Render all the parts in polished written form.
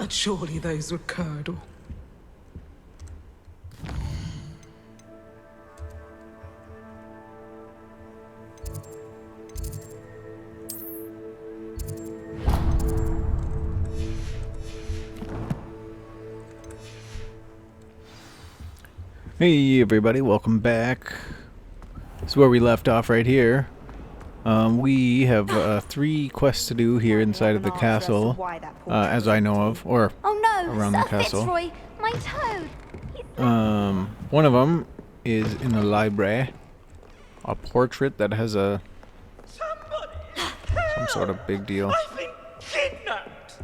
And surely those would curdle. Hey everybody, welcome back. This is where we left off right here. We have 3 quests to do here inside of the castle, as I know of, or around the castle. Fitzroy, my toad. One of them is in the library. A portrait that has some sort of big deal. I've been kidnapped!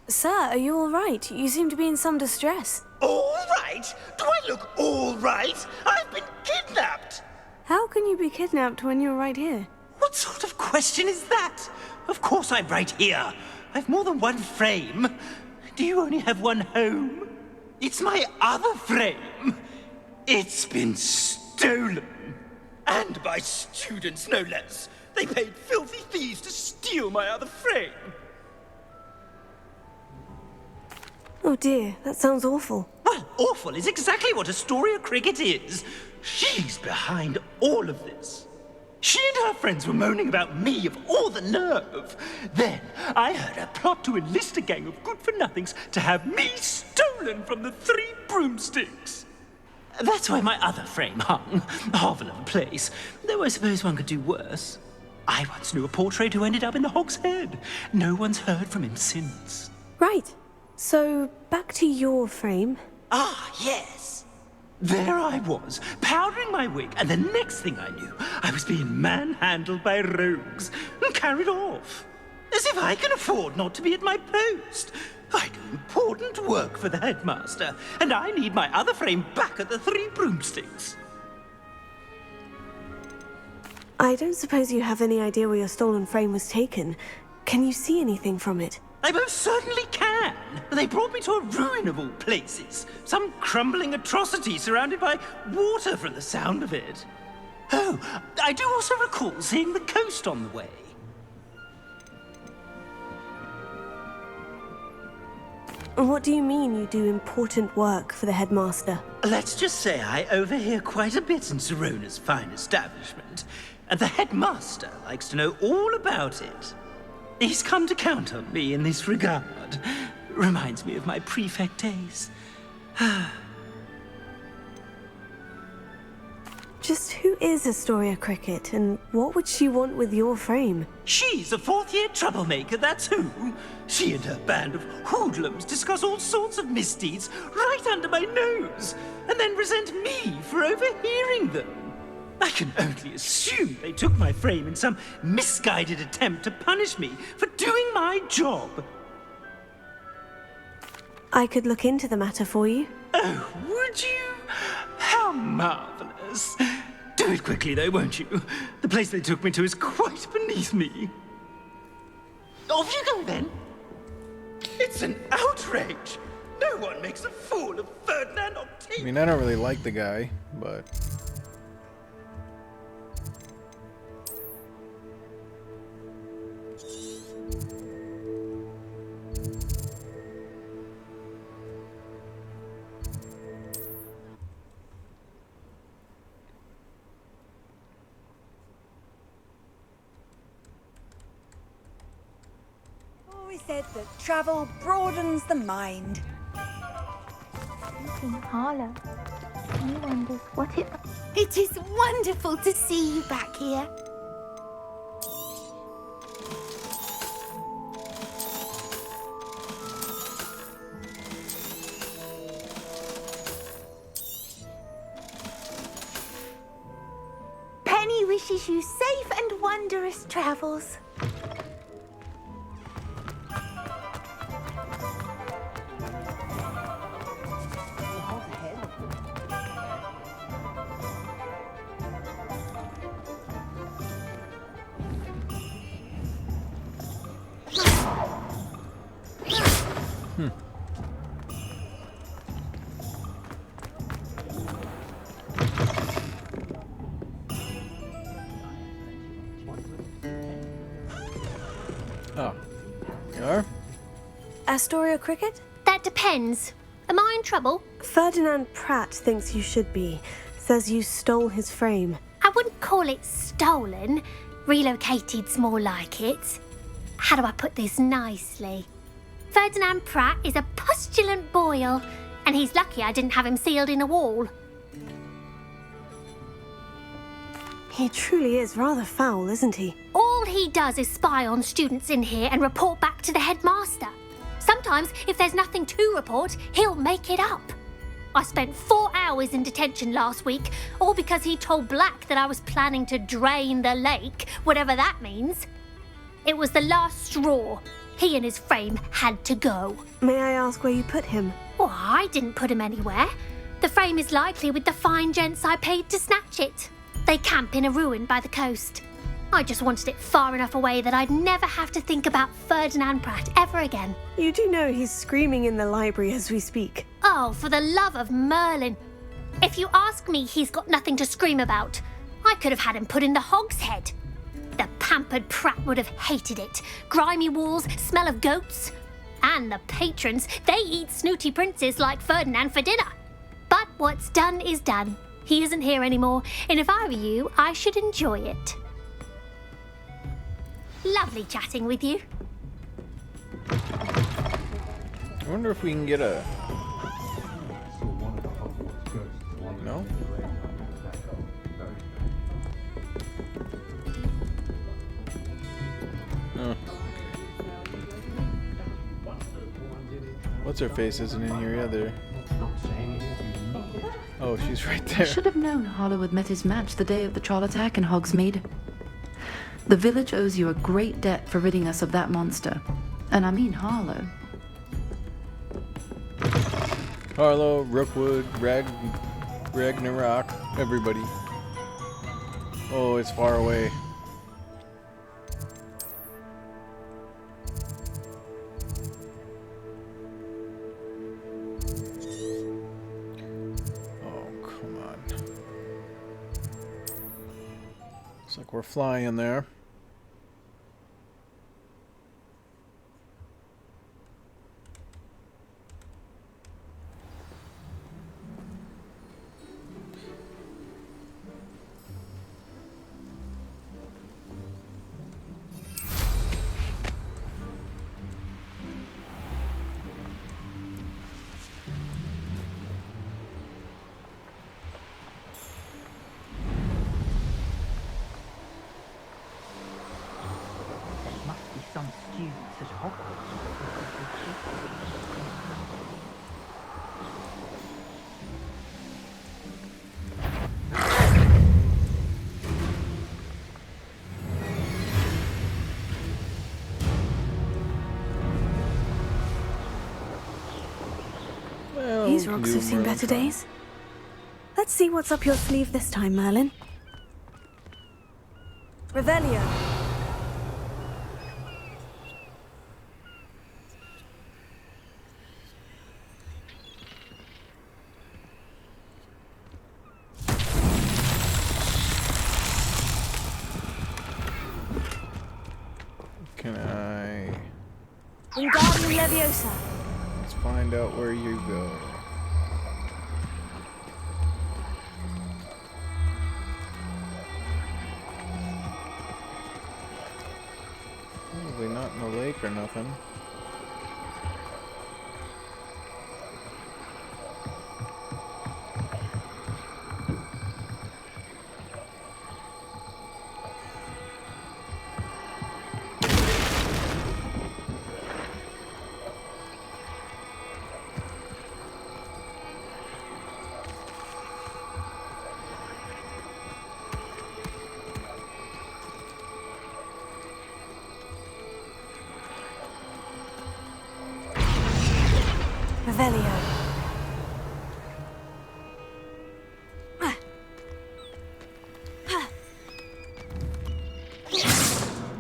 Sir, are you all right? You seem to be in some distress. All right? Do I look all right? I've been kidnapped! How can you be kidnapped when you're right here? What sort of question is that? Of course I'm right here. I've more than one frame. Do you only have one home? It's my other frame. It's been stolen. And by students, no less. They paid filthy thieves to steal my other frame. Oh dear, that sounds awful. Well, awful is exactly what Astoria Cricket is. She's behind all of this. She and her friends were moaning about me of all the nerve. Then I heard her plot to enlist a gang of good-for-nothings to have me stolen from the 3 broomsticks. That's where my other frame hung. A hovel of a place. Though I suppose one could do worse. I once knew a portrait who ended up in the Hog's Head. No one's heard from him since. Right. So, back to your frame. Ah, yes. There I was, powdering my wig, and the next thing I knew, I was being manhandled by rogues and carried off. As if I can afford not to be at my post. I do important work for the headmaster, and I need my other frame back at the 3 broomsticks. I don't suppose you have any idea where your stolen frame was taken. Can you see anything from it? I most certainly can. They brought me to a ruin of all places. Some crumbling atrocity surrounded by water from the sound of it. Oh, I do also recall seeing the coast on the way. What do you mean you do important work for the headmaster? Let's just say I overhear quite a bit in Sirona's fine establishment, and the headmaster likes to know all about it. He's come to count on me in this regard. Reminds me of my prefect days. Just who is Astoria Cricket, and what would she want with your frame? She's a 4th-year troublemaker, that's who. She and her band of hoodlums discuss all sorts of misdeeds right under my nose, and then resent me for overhearing them. I can only assume they took my frame in some misguided attempt to punish me for doing my job. I could look into the matter for you. Oh, would you? How marvelous. Do it quickly, though, won't you? The place they took me to is quite beneath me. Off you go, then. It's an outrage. No one makes a fool of Ferdinand I Octavius. mean, I don't really like the guy, but... Always said that travel broadens the mind. In Harlow. He wonders what it... It is wonderful to see you back here. Penny wishes you safe and wondrous travels. Oh, you are? Astoria Cricket? That depends. Am I in trouble? Ferdinand Pratt thinks you should be. Says you stole his frame. I wouldn't call it stolen. Relocated's more like it. How do I put this nicely? Ferdinand Pratt is a postulant boil, and he's lucky I didn't have him sealed in a wall. He truly is rather foul, isn't he? All he does is spy on students in here and report back to the headmaster. Sometimes, if there's nothing to report, he'll make it up. I spent 4 hours in detention last week, all because he told Black that I was planning to drain the lake, whatever that means. It was the last straw. He and his frame had to go. May I ask where you put him? Well, I didn't put him anywhere. The frame is likely with the fine gents I paid to snatch it. They camp in a ruin by the coast. I just wanted it far enough away that I'd never have to think about Ferdinand Pratt ever again. You do know he's screaming in the library as we speak. Oh, for the love of Merlin. If you ask me, he's got nothing to scream about. I could have had him put in the hogshead. The pampered Pratt would have hated it. Grimy walls, smell of goats. And the patrons, they eat snooty princes like Ferdinand for dinner. But what's done is done. He isn't here anymore, and if I were you, I should enjoy it. Lovely chatting with you. I wonder if we can get a... No? Oh. What's her face isn't in here either. Oh, she's right there. I should have known Harlow would met his match the day of the Troll attack in Hogsmeade. The village owes you a great debt for ridding us of that monster. And I mean Harlow. Harlow, Rookwood, Ragnarok, everybody. Oh, it's far away. Looks like we're flying there. Some students at Hogwarts. Well, these rocks have seen better days. Let's see what's up your sleeve this time, Merlin. Revelio. Can I... Wingardium Leviosa. Let's find out where you go. Probably not in the lake or nothing. Revelio.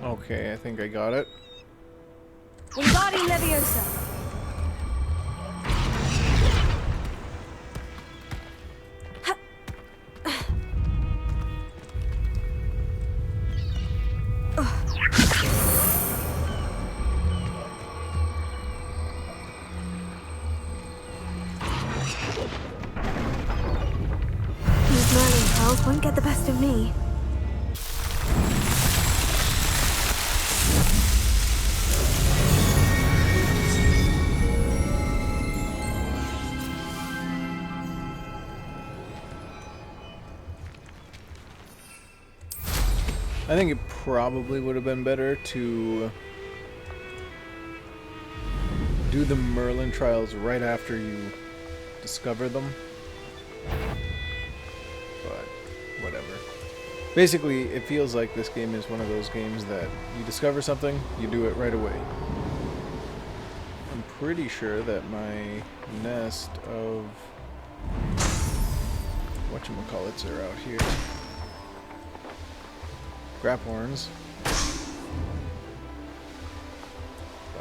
Okay, I think I got it. Wingardium Leviosa. won't get the best of me. I think it probably would have been better to do the Merlin trials right after you discover them. But whatever. Basically, it feels like this game is one of those games that you discover something, you do it right away. I'm pretty sure that my nest of whatchamacallits are out here. Graphorns.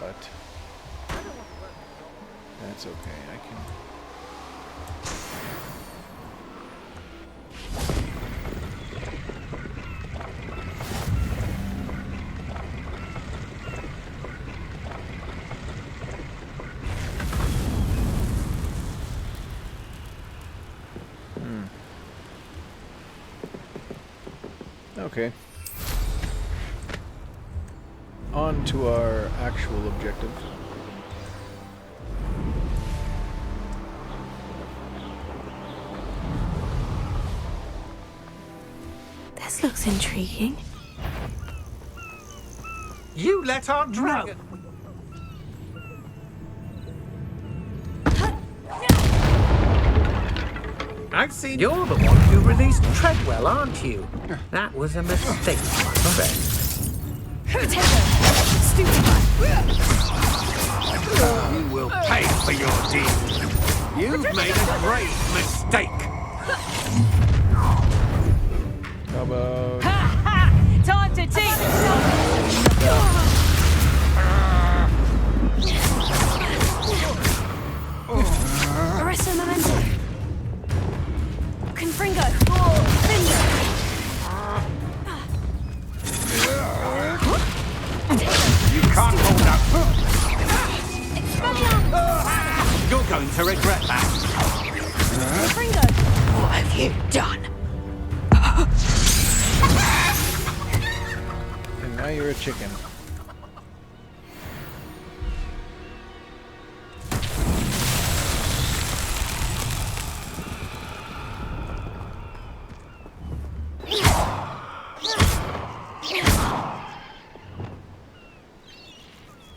But that's okay, I can... Okay. On to our actual objective. This looks intriguing. You let our dragon... I've seen... You're the one who released Treadwell, aren't you? That was a mistake, my friend. Stupid one! You will pay for your deed. You've made a great mistake. How about... Time to teach! Arresto momentum. Confringo. Finger. You can't hold up. You're going to regret that. Confringo. What have you done? And now you're a chicken.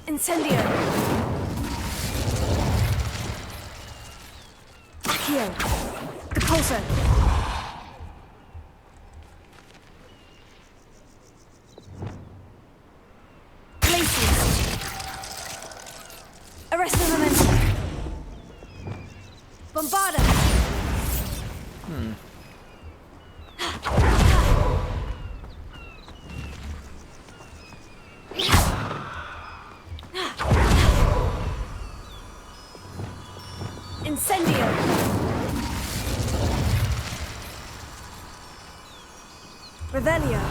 Incendio. Accio. Depulso. Glacius. Arresto momentum. Bombarda. Incendio. Revelio.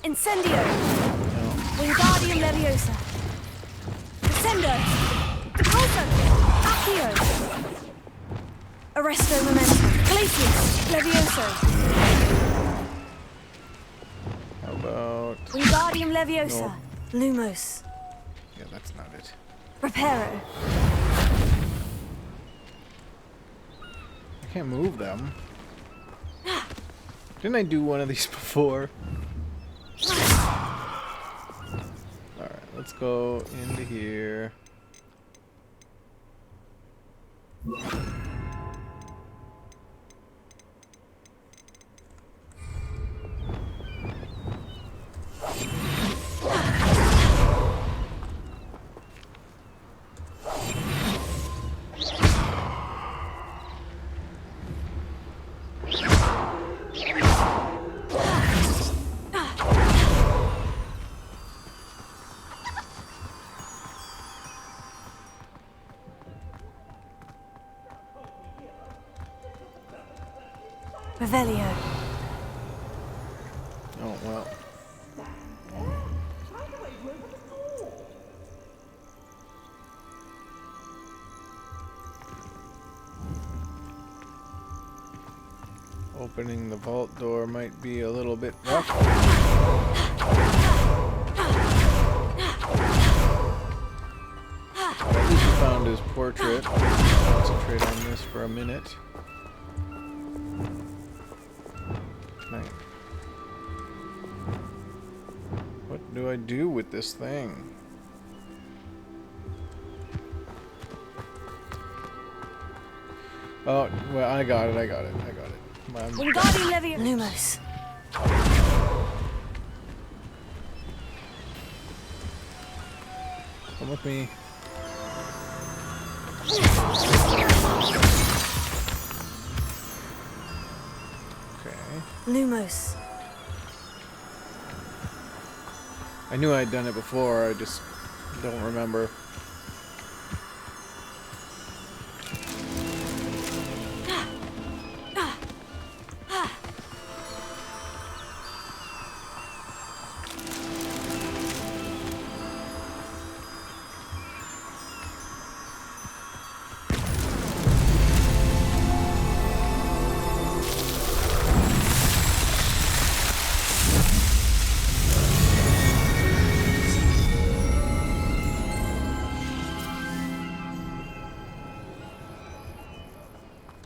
Incendio. Wingardium Leviosa. Descendo. Depulso. Accio. Arresto momentum. Glacius. Levioso. How about... Wingardium Leviosa. No. Lumos. Yeah, that's not it. Reparo. I can't move them. Didn't I do one of these before? Alright, let's go into here. Revelio. Oh, well. Opening the vault door might be a little bit rough. At least we found his portrait. Concentrate on this for a minute. Nice. What do I do with this thing? Oh, well, I got it. Wingardium Leviosa. Lumos. Come with me. Okay. Lumos. I knew I'd done it before, I just don't remember.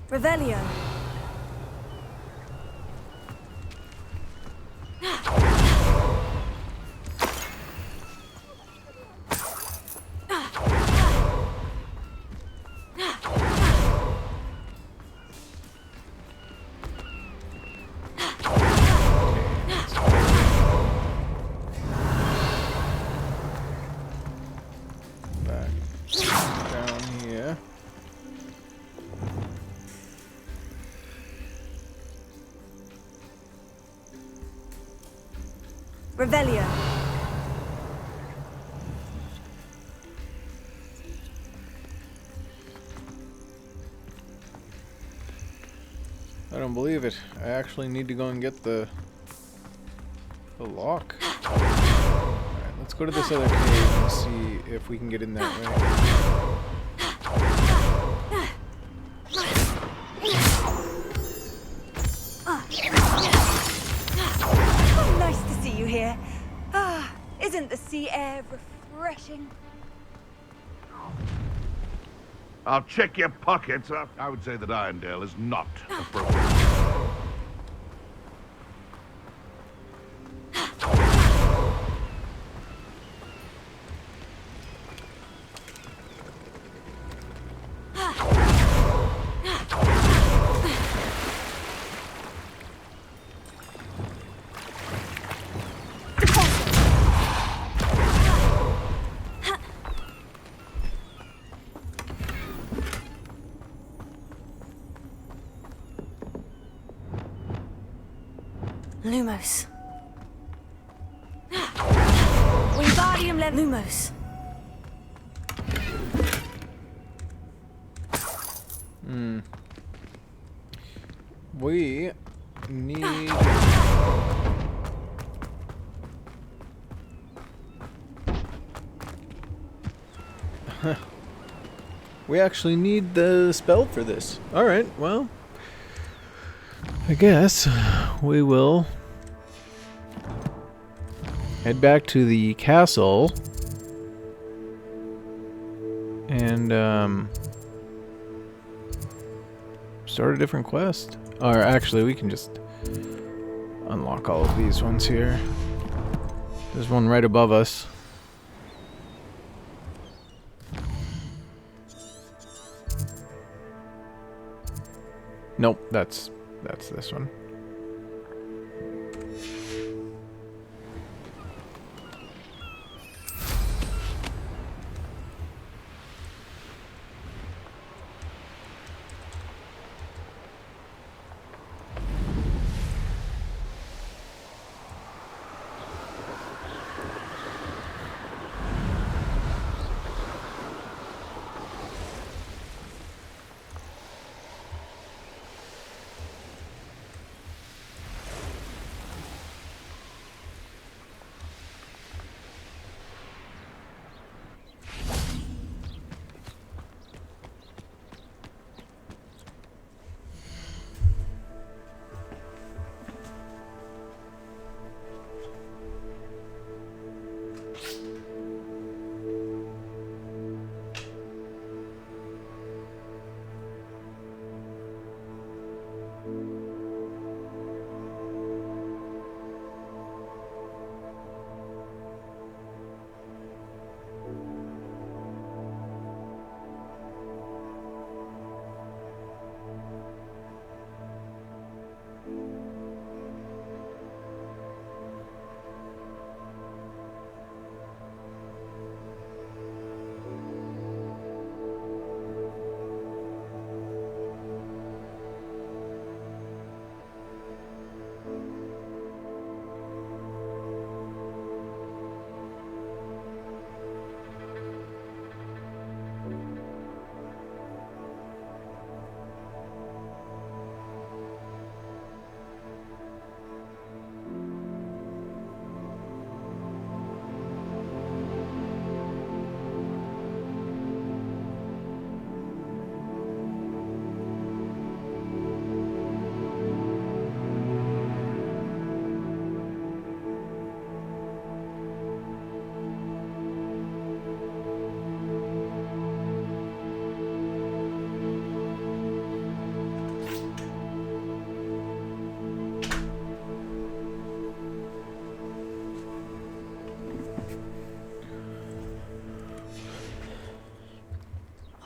Revelio. Back down here. Revelio. I don't believe it. I actually need to go and get the lock. Alright, let's go to this other cave and see if we can get in that way. Oh, nice to see you here. Ah, isn't the sea air refreshing? I'll check your pockets. I would say that Irondale is not appropriate. Lumos. Wingardium Leviosa. Lumos. We need... we actually need the spell for this. Alright, well... I guess we will head back to the castle and start a different quest. Or actually, we can just unlock all of these ones here. There's one right above us. Nope, that's this one.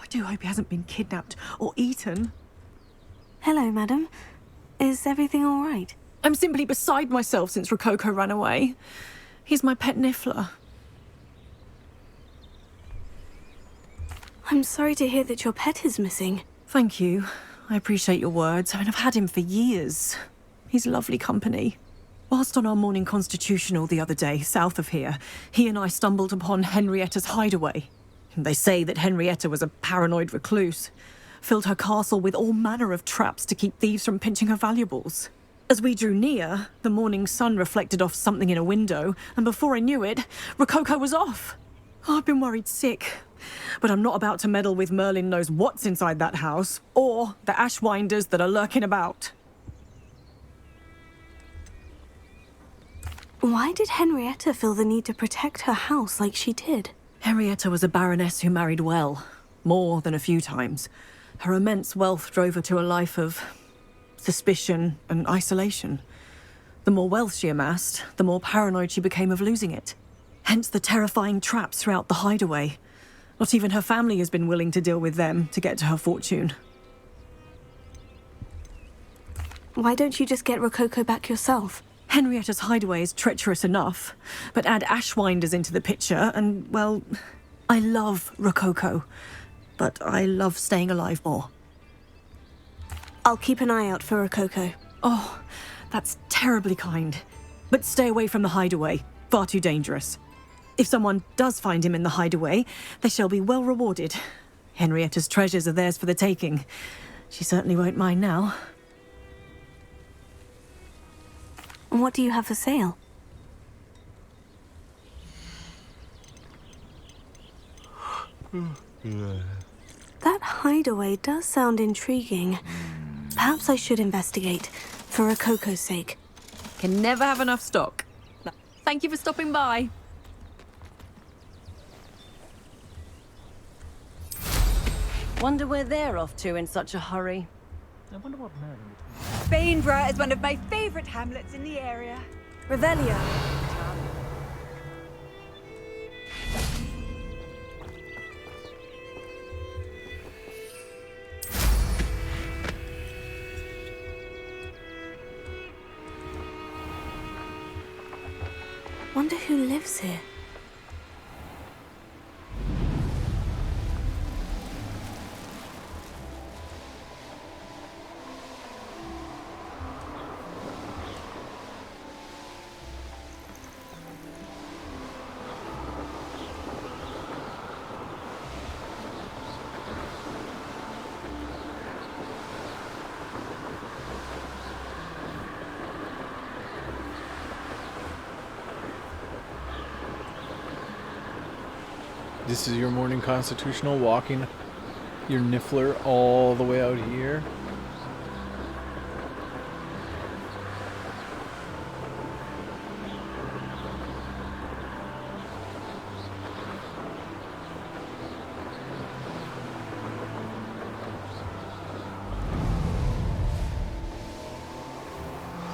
do hope he hasn't been kidnapped or eaten. Hello, madam. Is everything all right? I'm simply beside myself since Rococo ran away. He's my pet Niffler. I'm sorry to hear that your pet is missing. Thank you. I appreciate your words. I mean, I've had him for years. He's lovely company. Whilst on our morning constitutional the other day, south of here, he and I stumbled upon Henrietta's hideaway. They say that Henrietta was a paranoid recluse, filled her castle with all manner of traps to keep thieves from pinching her valuables. As we drew near, the morning sun reflected off something in a window, and before I knew it, Rococo was off. I've been worried sick, but I'm not about to meddle with Merlin knows what's inside that house, or the ashwinders that are lurking about. Why did Henrietta feel the need to protect her house like she did? Henrietta was a baroness who married well, more than a few times. Her immense wealth drove her to a life of suspicion and isolation. The more wealth she amassed, the more paranoid she became of losing it. Hence the terrifying traps throughout the hideaway. Not even her family has been willing to deal with them to get to her fortune. Why don't you just get Rococo back yourself? Henrietta's hideaway is treacherous enough, but add ashwinders into the picture and, well, I love Rococo, but I love staying alive more. I'll keep an eye out for Rococo. Oh, that's terribly kind. But stay away from the hideaway. Far too dangerous. If someone does find him in the hideaway, they shall be well rewarded. Henrietta's treasures are theirs for the taking. She certainly won't mind now. What do you have for sale? That hideaway does sound intriguing. Perhaps I should investigate, for Rococo's sake. Can never have enough stock. Thank you for stopping by. Wonder where they're off to in such a hurry. I wonder what Merlin would... Bainborough is one of my favourite hamlets in the area. Revelio. Wonder who lives here. This is your morning constitutional, walking your Niffler all the way out here.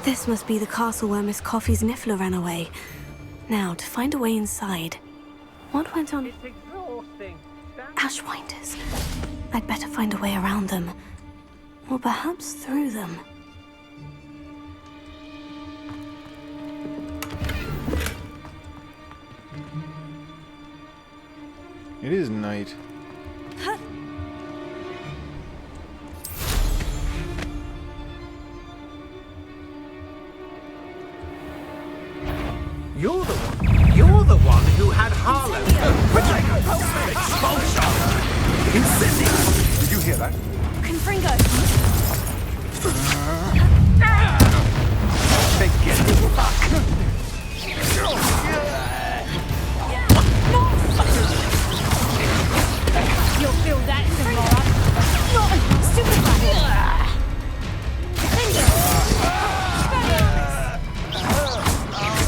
This must be the castle where Miss Coffee's Niffler ran away. Now, to find a way inside. What went on? It's exhausting. Ashwinders. I'd better find a way around them. Or perhaps through them. It is night. You're the one who had Harlow. Expulsion! Incendiary! Did you hear that? Confringo! Forget it. Fuck! You'll feel that tomorrow. No! Stupid!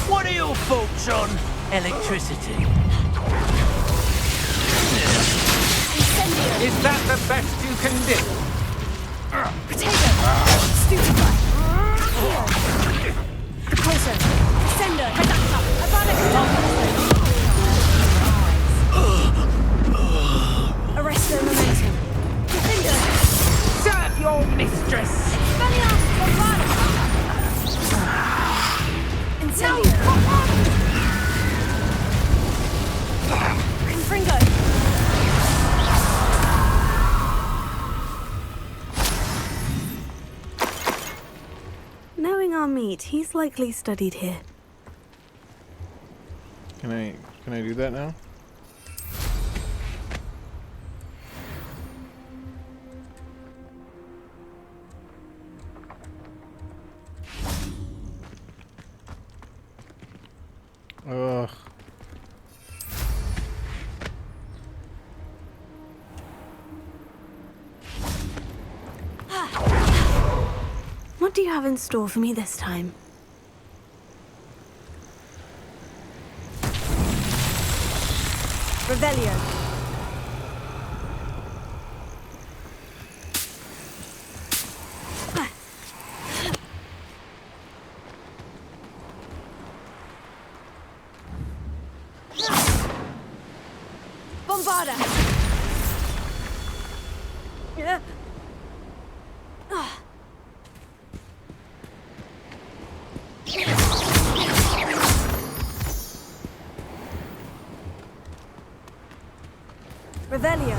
What are your thoughts on electricity? Is that the best you can do? Potato! Stupefy! Propulsor! Sender! Reductor! Avada! Arresto momentum! neat. He's likely studied here. Can I do that now? Ugh. What do you have in store for me this time? Revelio. Bombarda. Yeah. Revelio.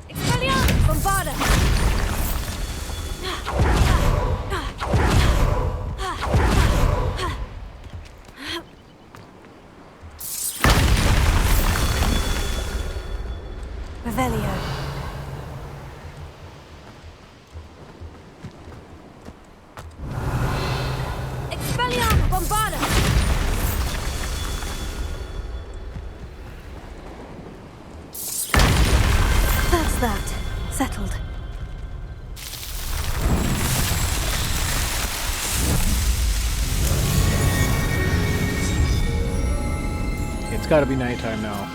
Expelliarmus! Bombarda! Revelio. Expelliarmus! Bombarda! That's that. Settled. It's gotta be nighttime now.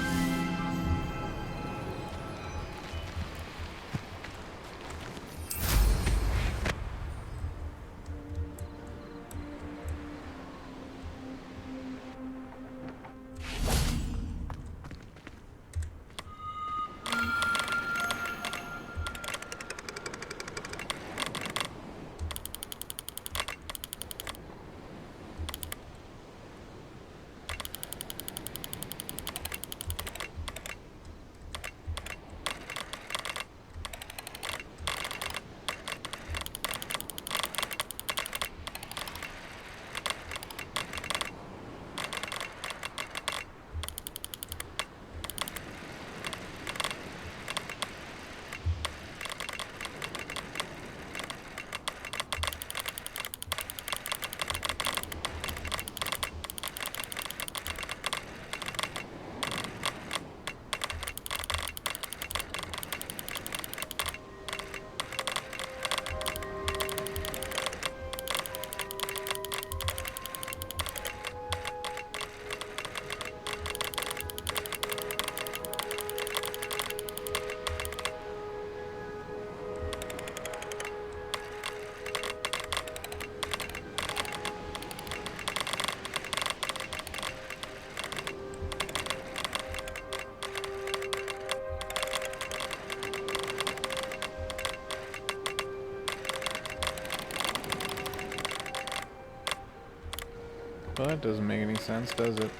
Well, that doesn't make any sense, does it?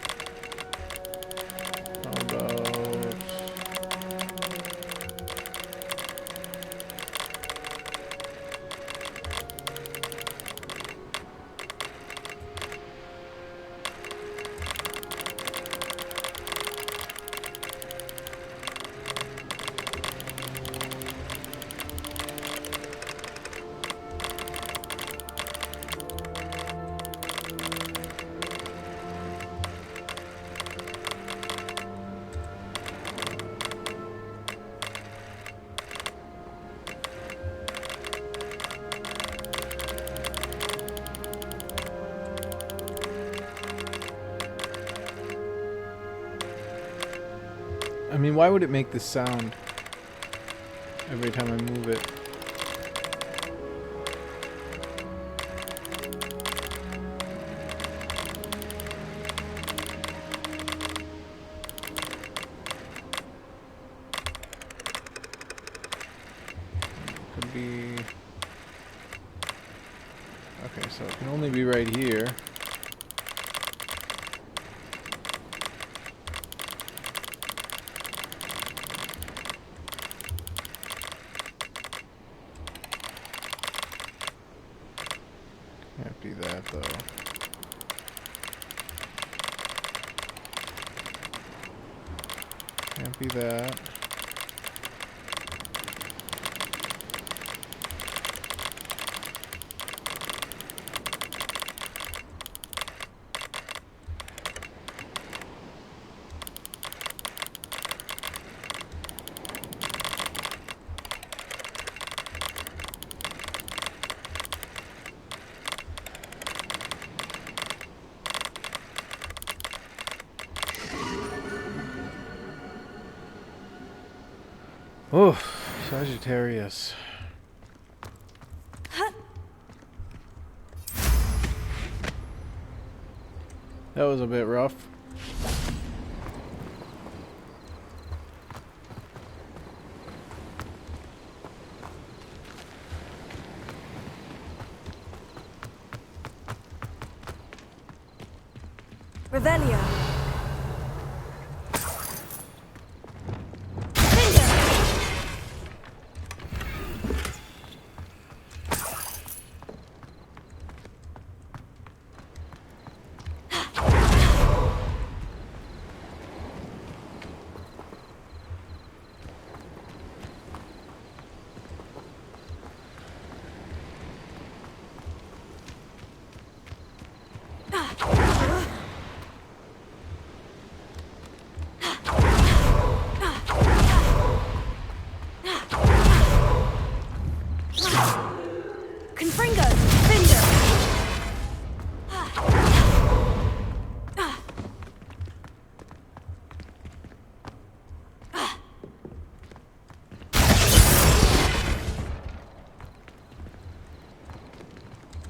How about... I mean, why would it make this sound every time I move it? Could be... Okay, so it can only be right here. Can't be that. Oh, Sagittarius. That was a bit rough. Revelio.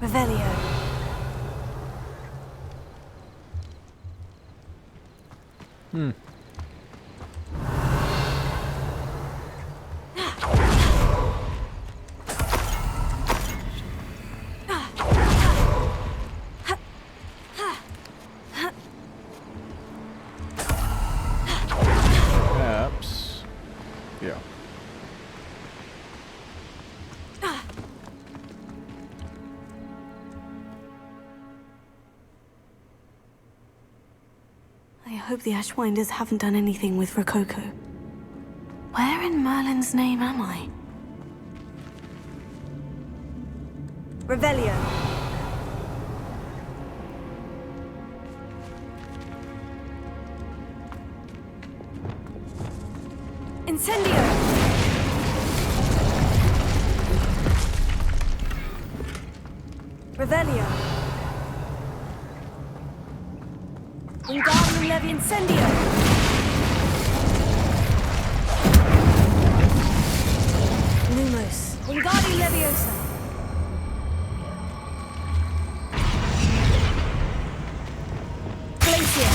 Revelio. Perhaps. Yeah. I hope the Ashwinders haven't done anything with Rococo. Where in Merlin's name am I? Revelio. Incendio. Revelio. Wingardium Levi Incendio. Lumos. Wingardium Leviosa. Glacier.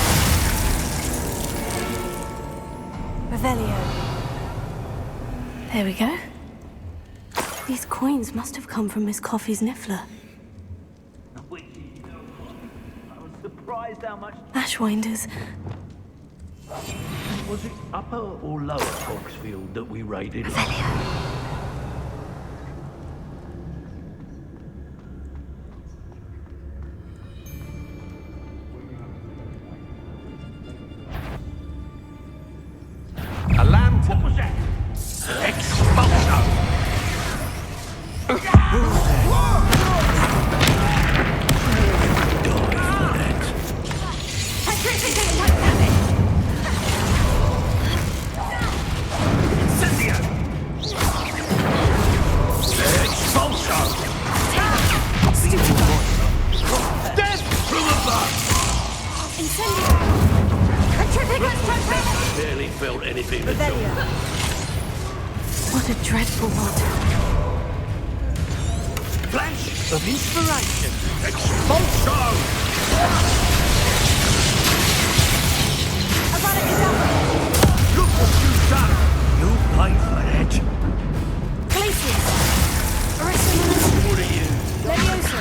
Revelio. There we go. These coins must have come from Miss Coffee's Niffler. I was surprised how much. Ashwinders. Was it upper or lower Foxfield that we raided? A lamb. What was that? Expulso! Incendio! Expulso! Death from above! Incendio. Barely felt anything at all. Revelio. What a dreadful lot. Flash of inspiration! Expulso! Look what you've done! You'll pay for that. Glacier. Aristomenes. What are you? Leviosa.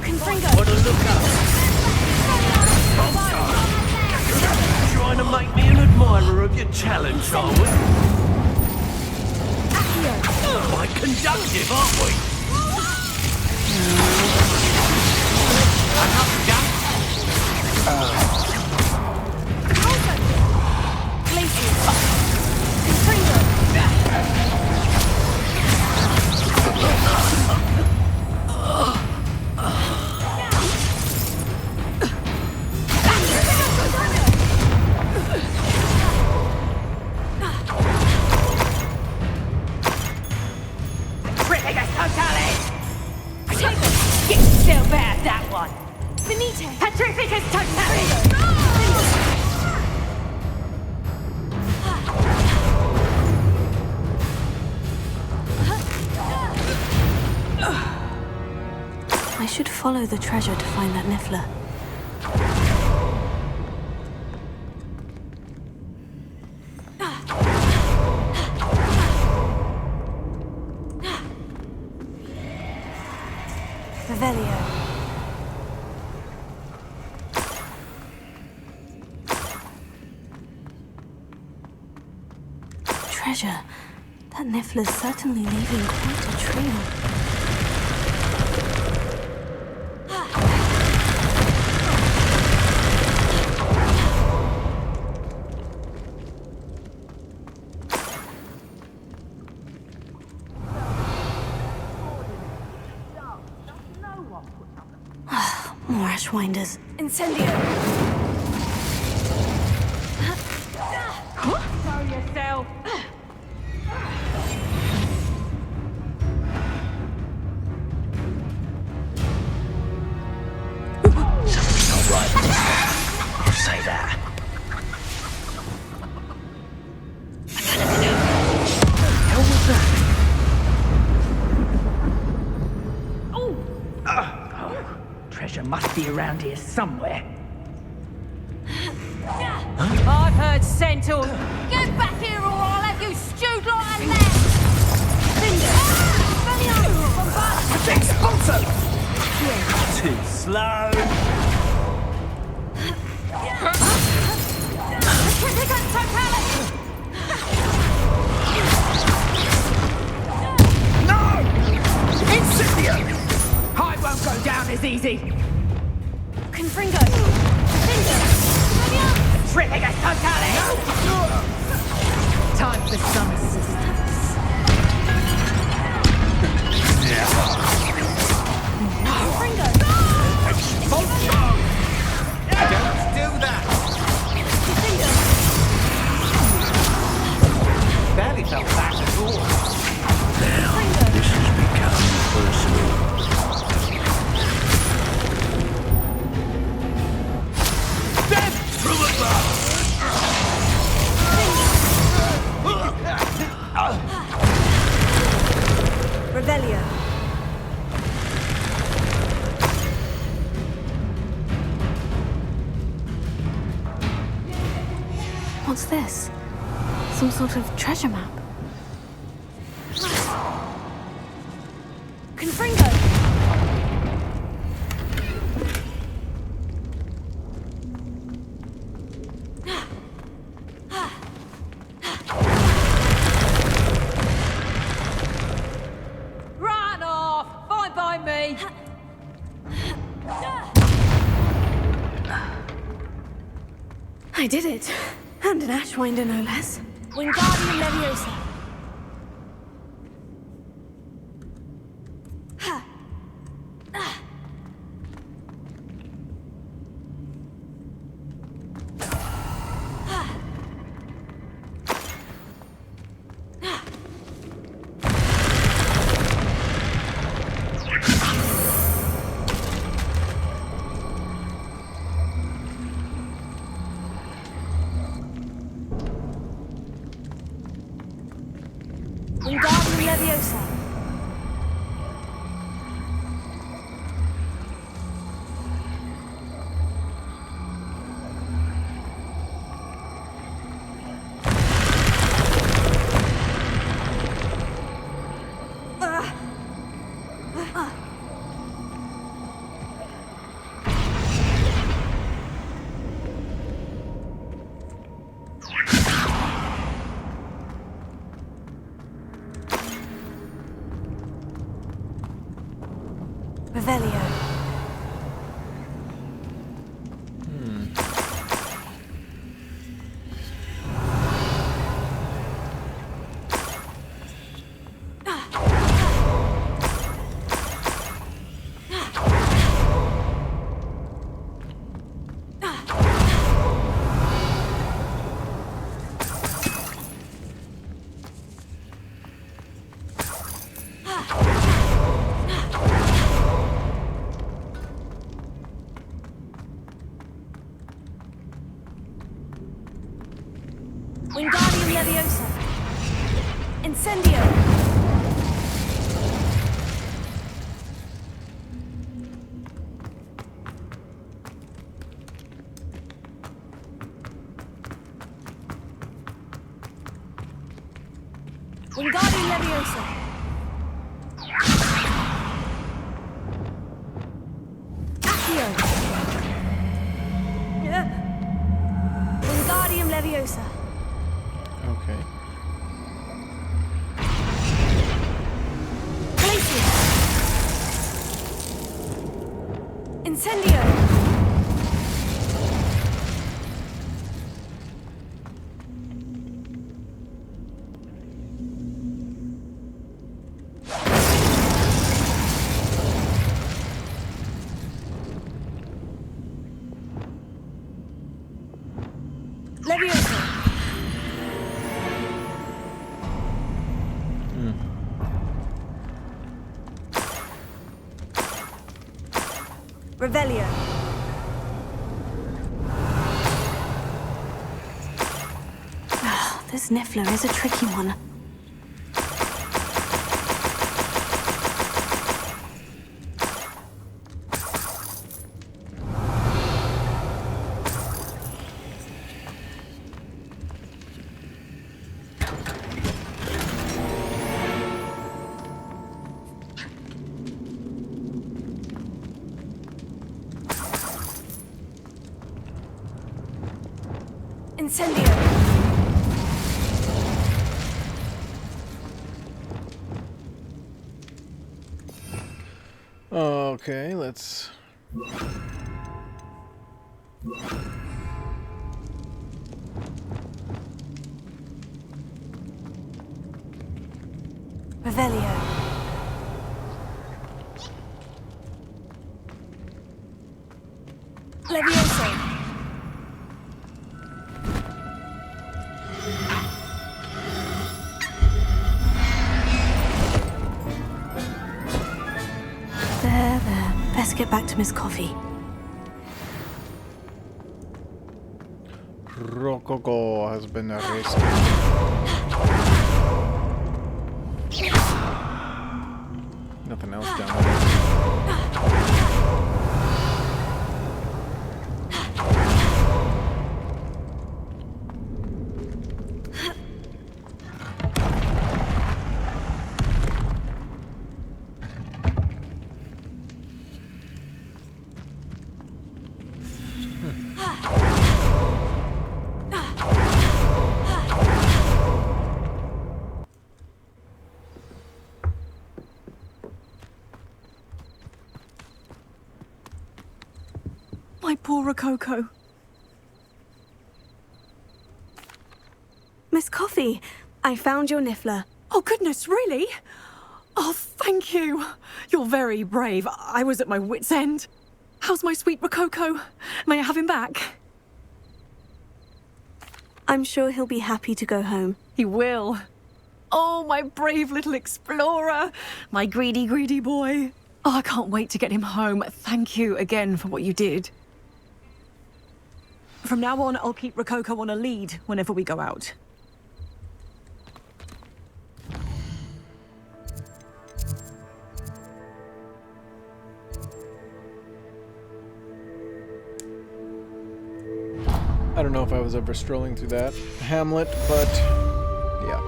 Confringo. What a lookout! Trying to make me an admirer of your talents, are we? Accio. Quite conductive, aren't we? Another gun? Glacier. follow the treasure to find that Niffler. Revelio. Treasure. That Niffler's certainly leaving quite a trail. More Ashwinders. Incendio! Show yourself! Something's not right. I'll say that. Hell was that? Treasure must be around here somewhere. I've heard centaurs. Get back here or I'll have you stewed like a lamb! Protect sponsor! Too slow. No! Incendio! I won't go down as easy. Confringo! Tripping us totally! Time for some assistance. Confringo! Don't do that! Barely felt that at all. Now, this has become personal. Revelio. What's this? Some sort of treasure map. Confringo! Run off! Fine by me! I did it. And an Ashwinder, no less. Wingardium Leviosa. Wingardium Leviosa. Revelio. Wingardium Leviosa. Incendio. Wingardium Leviosa. Accio. Wingardium Leviosa. Okay. Glacius. Incendio. Leviosa. Revelio. This Niffler is a tricky one. Incendio. Okay, let's... Revelio. Leviosa. There. Best get back to Miss Coffee. Rococo has been arrested. Nothing else down there. My poor Rococo. Miss Coffee, I found your Niffler. Oh, goodness, really? Oh, thank you. You're very brave. I was at my wit's end. How's my sweet Rococo? May I have him back? I'm sure he'll be happy to go home. He will. Oh, my brave little explorer. My greedy, greedy boy. Oh, I can't wait to get him home. Thank you again for what you did. From now on, I'll keep Rococo on a lead whenever we go out. I don't know if I was ever strolling through that hamlet, but yeah.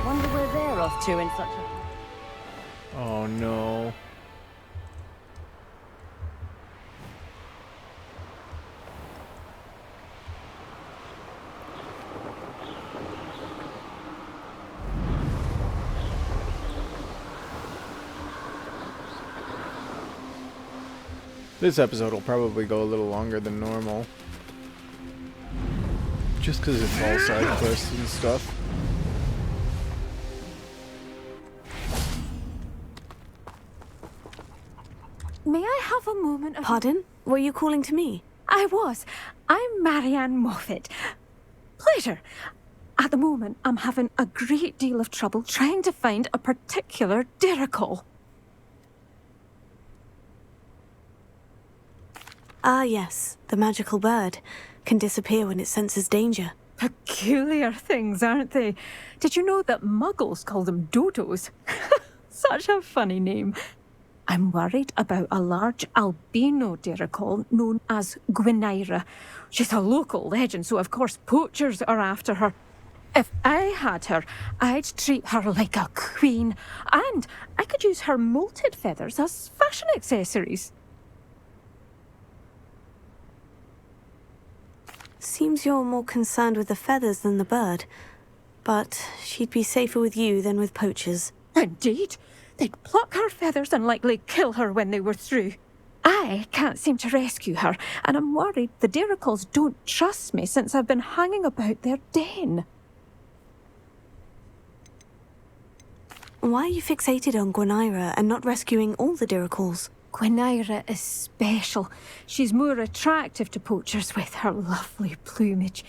Wonder where they're off to in such a... Oh no. This episode will probably go a little longer than normal. Just because it's all side quests and stuff. May I have a moment of... Pardon? Were you calling to me? I was. I'm Marianne Moffat. Pleasure. At the moment, I'm having a great deal of trouble trying to find a particular Diricol. Ah, yes. The magical bird can disappear when it senses danger. Peculiar things, aren't they? Did you know that muggles call them dodos? Such a funny name. I'm worried about a large albino Diricol known as Gwynaira. She's a local legend, so of course poachers are after her. If I had her, I'd treat her like a queen. And I could use her molted feathers as fashion accessories. Seems you're more concerned with the feathers than the bird. But she'd be safer with you than with poachers. Indeed. They'd pluck her feathers and likely kill her when they were through. I can't seem to rescue her, and I'm worried the Diricles don't trust me since I've been hanging about their den. Why are you fixated on Gwynaira and not rescuing all the Diricles? Gwynaira is special. She's more attractive to poachers with her lovely plumage.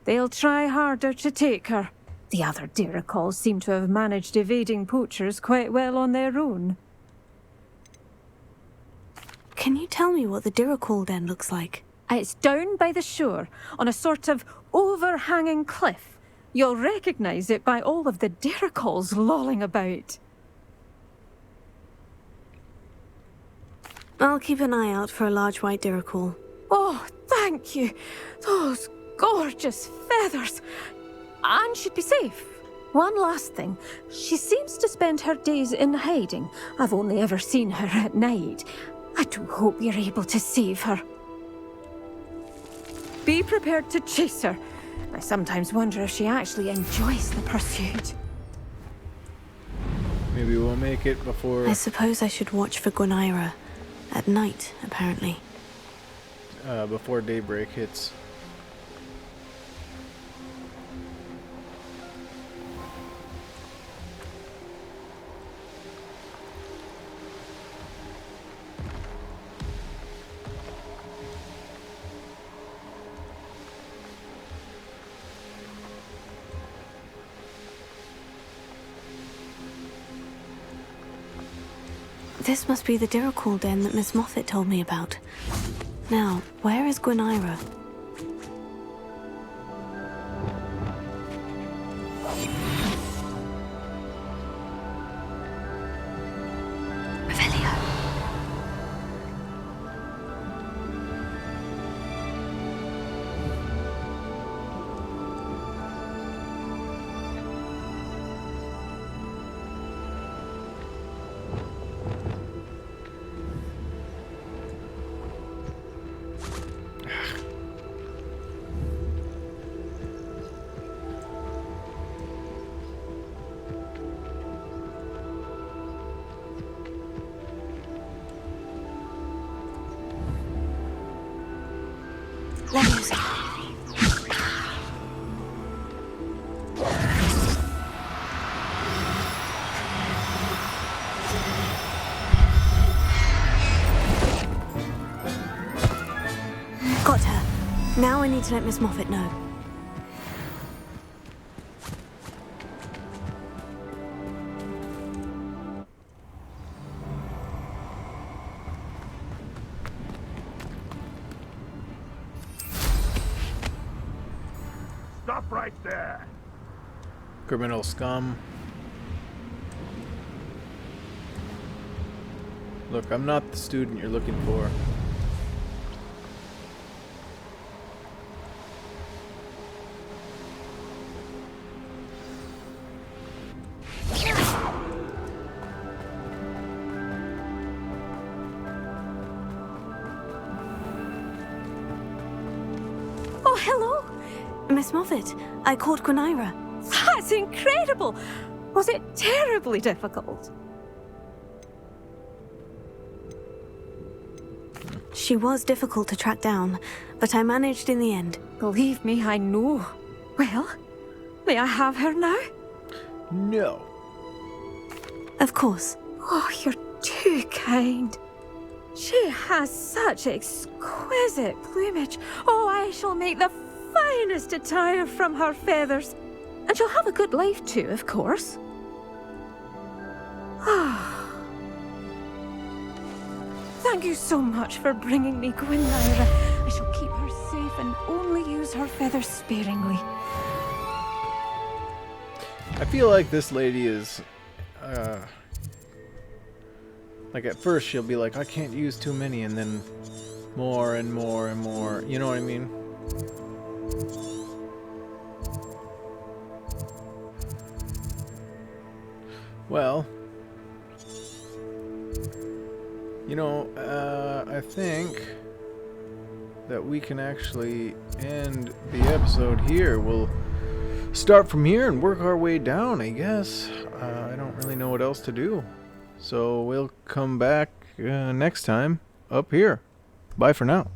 They'll try harder to take her. The other Diricles seem to have managed evading poachers quite well on their own. Can you tell me what the Dirical den looks like? It's down by the shore, on a sort of overhanging cliff. You'll recognise it by all of the Diricles lolling about. I'll keep an eye out for a large white Dirical. Oh, thank you. Those gorgeous feathers. And she'd be safe. One last thing. She seems to spend her days in hiding. I've only ever seen her at night. I do hope you're able to save her. Be prepared to chase her. I sometimes wonder if she actually enjoys the pursuit. Maybe we'll make it before... I suppose I should watch for Gwynaira. At night, apparently. Before daybreak hits. This must be the Dirical den that Miss Moffat told me about. Now, where is Gwynaira? Revelio. Leviosa. Got her. Now I need to let Miss Moffat know. Stop right there. Criminal scum. Look, I'm not the student you're looking for. Oh, hello. Miss Moffat, I caught Gwynaira. That's incredible. Was it terribly difficult? She was difficult to track down, but I managed in the end. Believe me, I know. Well, may I have her now? No. Of course. Oh, you're too kind. She has such exquisite plumage. Oh, I shall make the finest attire from her feathers. And she'll have a good life too, of course. Ah. Thank you so much for bringing me Gwynaira. I shall keep her safe and only use her feathers sparingly. I feel like this lady is... like at first she'll be like, I can't use too many, and then more and more and more. You know what I mean? Well, you know, I think that we can actually end the episode here. We'll start from here and work our way down, I guess. I don't really know what else to do. So we'll come back next time up here. Bye for now.